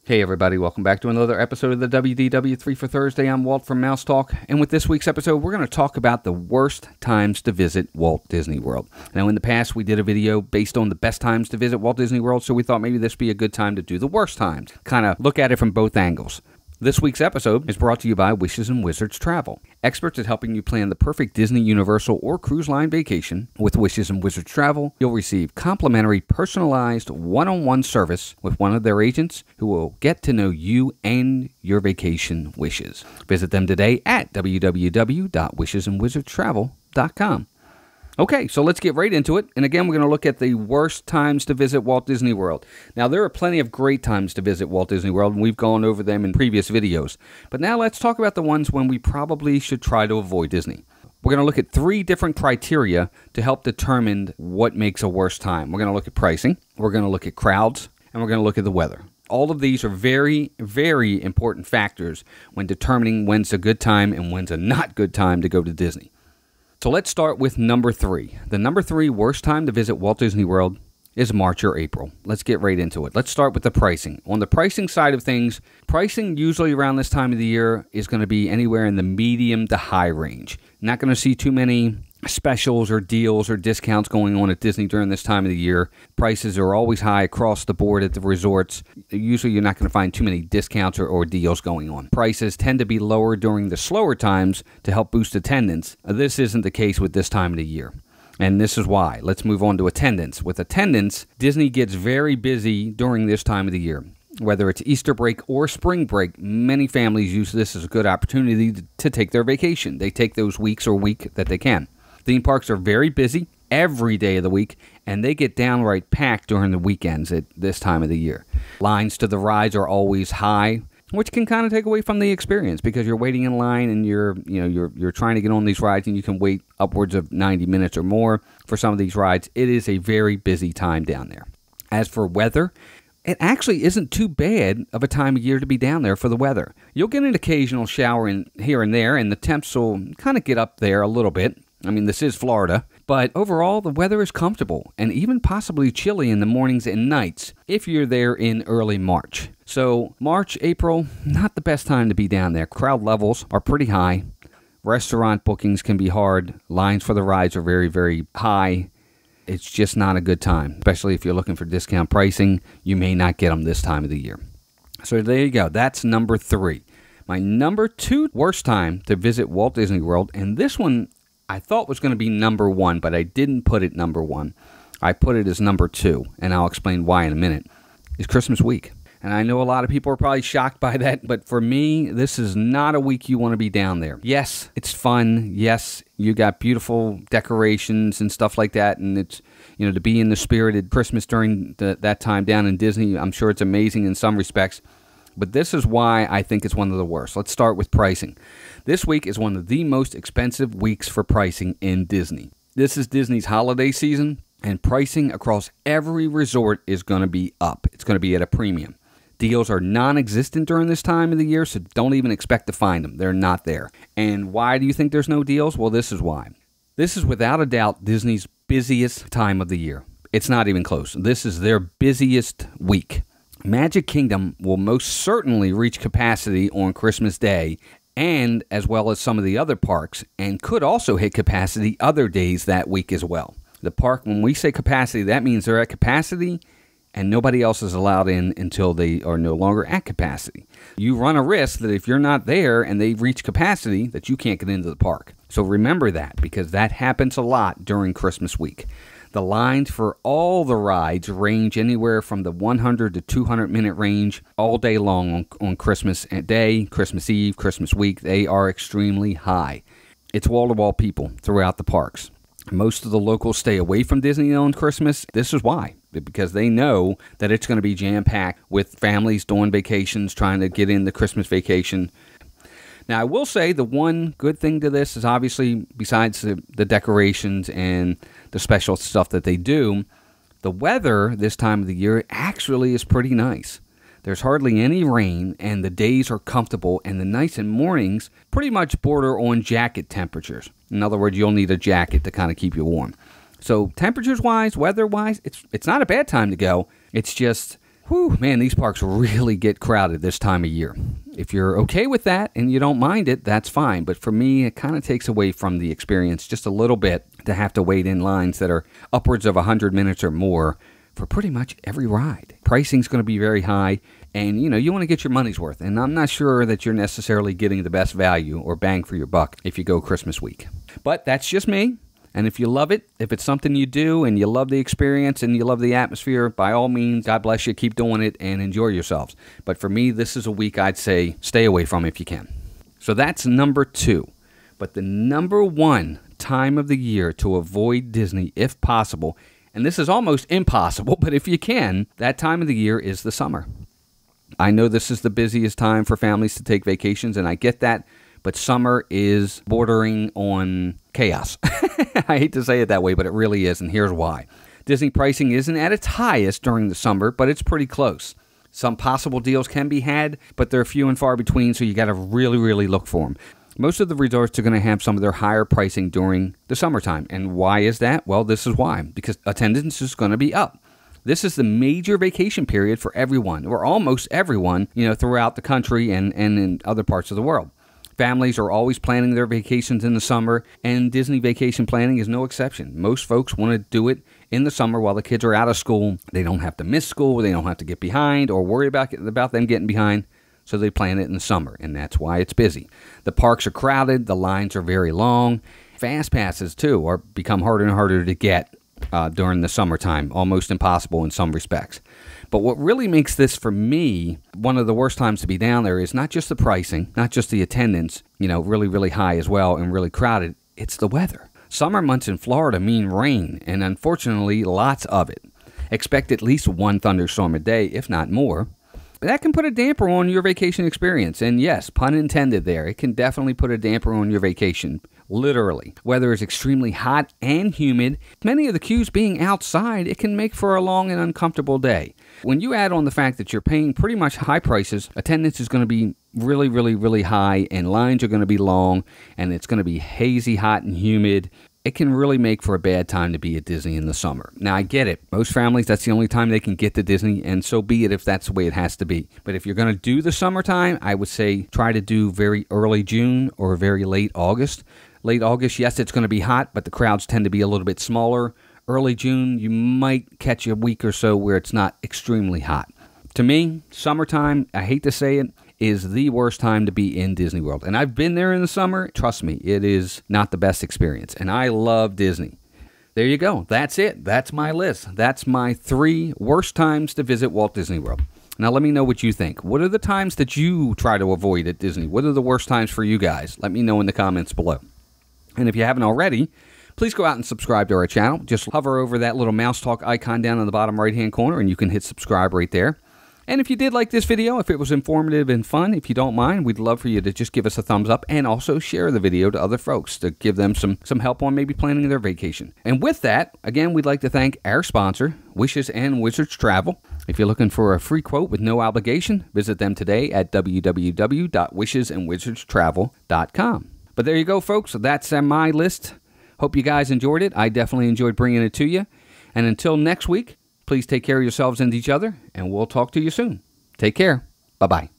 Hey everybody, welcome back to another episode of the WDW3 for Thursday. I'm Walt from Mouse Talk, and with this week's episode, we're going to talk about the worst times to visit Walt Disney World. Now, in the past, we did a video based on the best times to visit Walt Disney World, so we thought maybe this would be a good time to do the worst times, kind of look at it from both angles. This week's episode is brought to you by Wishes and Wizards Travel, experts at helping you plan the perfect Disney, Universal, or cruise line vacation. With Wishes and Wizards Travel, you'll receive complimentary, personalized, one-on-one service with one of their agents who will get to know you and your vacation wishes. Visit them today at www.wisesandwizardstravel.com. Okay, so let's get right into it. And again, we're going to look at the worst times to visit Walt Disney World. Now, there are plenty of great times to visit Walt Disney World, and we've gone over them in previous videos. But now let's talk about the ones when we probably should try to avoid Disney. We're going to look at 3 different criteria to help determine what makes a worst time. We're going to look at pricing, we're going to look at crowds, and we're going to look at the weather. All of these are very, very important factors when determining when's a good time and when's a not good time to go to Disney. So let's start with number 3. The number 3 worst time to visit Walt Disney World is March or April. Let's get right into it. Let's start with the pricing. On the pricing side of things, pricing usually around this time of the year is going to be anywhere in the medium to high range. Not going to see too many specials or deals or discounts going on at Disney during this time of the year. Prices are always high across the board at the resorts. Usually you're not going to find too many discounts or deals going on. Prices tend to be lower during the slower times to help boost attendance. This isn't the case with this time of the year. And this is why. Let's move on to attendance. With attendance, Disney gets very busy during this time of the year. Whether it's Easter break or spring break, many families use this as a good opportunity to take their vacation. They take those weeks or week that they can. Theme parks are very busy every day of the week, and they get downright packed during the weekends at this time of the year. Lines to the rides are always high, which can kind of take away from the experience because you're waiting in line and you're trying to get on these rides, and you can wait upwards of 90 minutes or more for some of these rides. It is a very busy time down there. As for weather, it actually isn't too bad of a time of year to be down there for the weather. You'll get an occasional shower in here and there, and the temps will kind of get up there a little bit. I mean, this is Florida, but overall, the weather is comfortable and even possibly chilly in the mornings and nights if you're there in early March. So March, April, not the best time to be down there. Crowd levels are pretty high. Restaurant bookings can be hard. Lines for the rides are very, very high. It's just not a good time, especially if you're looking for discount pricing. You may not get them this time of the year. So there you go. That's number 3. My number 2 worst time to visit Walt Disney World, and this one I thought was going to be number 1, but I didn't put it number 1. I put it as number 2, and I'll explain why in a minute, is Christmas week. And I know a lot of people are probably shocked by that, but for me, this is not a week you want to be down there. Yes, it's fun. Yes, you got beautiful decorations and stuff like that, and it's, to be in the spirit of Christmas during that time down in Disney, I'm sure it's amazing in some respects. But this is why I think it's one of the worst. Let's start with pricing. This week is one of the most expensive weeks for pricing in Disney. This is Disney's holiday season, and pricing across every resort is going to be up. It's going to be at a premium. Deals are non-existent during this time of the year, so don't even expect to find them. They're not there. And why do you think there's no deals? Well, this is why. This is without a doubt Disney's busiest time of the year. It's not even close. This is their busiest week. Magic Kingdom will most certainly reach capacity on Christmas Day, and as well as some of the other parks, and could also hit capacity other days that week as well. The park, when we say capacity, that means they're at capacity and nobody else is allowed in until they are no longer at capacity. You run a risk that if you're not there and they reach capacity, that you can't get into the park. So remember that, because that happens a lot during Christmas week. The lines for all the rides range anywhere from the 100 to 200 minute range all day long on Christmas Day, Christmas Eve, Christmas week. They are extremely high. It's wall-to-wall people throughout the parks. Most of the locals stay away from Disney on Christmas. This is why, because they know that it's going to be jam-packed with families doing vacations, trying to get in the Christmas vacation. Now, I will say the one good thing to this is obviously, besides the decorations and the special stuff that they do, the weather this time of the year actually is pretty nice. There's hardly any rain, and the days are comfortable, and the nights and mornings pretty much border on jacket temperatures. In other words, you'll need a jacket to kind of keep you warm. So temperatures-wise, weather-wise, it's not a bad time to go. It's just Whew, man, these parks really get crowded this time of year. If you're okay with that and you don't mind it, that's fine. But for me, it kind of takes away from the experience just a little bit to have to wait in lines that are upwards of 100 minutes or more for pretty much every ride. Pricing's going to be very high, and you want to get your money's worth. And I'm not sure that you're necessarily getting the best value or bang for your buck if you go Christmas week. But that's just me. And if you love it, if it's something you do and you love the experience and you love the atmosphere, by all means, God bless you, keep doing it and enjoy yourselves. But for me, this is a week I'd say stay away from if you can. So that's number 2. But the number 1 time of the year to avoid Disney, if possible, and this is almost impossible, but if you can, that time of the year is the summer. I know this is the busiest time for families to take vacations, and I get that. But summer is bordering on chaos. I hate to say it that way, but it really is, and here's why. Disney pricing isn't at its highest during the summer, but it's pretty close. Some possible deals can be had, but they're few and far between, so you got to really, really look for them. Most of the resorts are going to have some of their higher pricing during the summertime. And why is that? Well, this is why. Because attendance is going to be up. This is the major vacation period for everyone, or almost everyone, throughout the country and in other parts of the world. Families are always planning their vacations in the summer, and Disney vacation planning is no exception. Most folks want to do it in the summer while the kids are out of school. They don't have to miss school, they don't have to get behind or worry about them getting behind, so they plan it in the summer, and that's why it's busy. The parks are crowded, the lines are very long. Fast passes, too, are become harder and harder to get during the summertime, almost impossible in some respects. But what really makes this, for me, one of the worst times to be down there is not just the pricing, not just the attendance, really, really high as well and really crowded. It's the weather. Summer months in Florida mean rain, and unfortunately, lots of it. Expect at least one thunderstorm a day, if not more. That can put a damper on your vacation experience. And yes, pun intended there. It can definitely put a damper on your vacation. Literally. Weather is extremely hot and humid. Many of the queues being outside, it can make for a long and uncomfortable day. When you add on the fact that you're paying pretty much high prices, attendance is going to be really, really, really high, and lines are going to be long, and it's going to be hazy, hot, and humid. It can really make for a bad time to be at Disney in the summer. Now, I get it. Most families, that's the only time they can get to Disney, and so be it if that's the way it has to be. But if you're going to do the summertime, I would say try to do very early June or very late August. Late August, yes, it's going to be hot, but the crowds tend to be a little bit smaller. Early June, you might catch a week or so where it's not extremely hot. To me, summertime, I hate to say it, is the worst time to be in Disney World. And I've been there in the summer. Trust me, it is not the best experience. And I love Disney. There you go. That's it. That's my list. That's my 3 worst times to visit Walt Disney World. Now, let me know what you think. What are the times that you try to avoid at Disney? What are the worst times for you guys? Let me know in the comments below. And if you haven't already, please go out and subscribe to our channel. Just hover over that little mouse talk icon down in the bottom right-hand corner, and you can hit subscribe right there. And if you did like this video, if it was informative and fun, if you don't mind, we'd love for you to just give us a thumbs up and also share the video to other folks to give them some help on maybe planning their vacation. And with that, again, we'd like to thank our sponsor, Wishes and Wizards Travel. If you're looking for a free quote with no obligation, visit them today at www.wisesandwizardstravel.com. But there you go, folks. That's my list. Hope you guys enjoyed it. I definitely enjoyed bringing it to you. And until next week, please take care of yourselves and each other, and we'll talk to you soon. Take care. Bye-bye.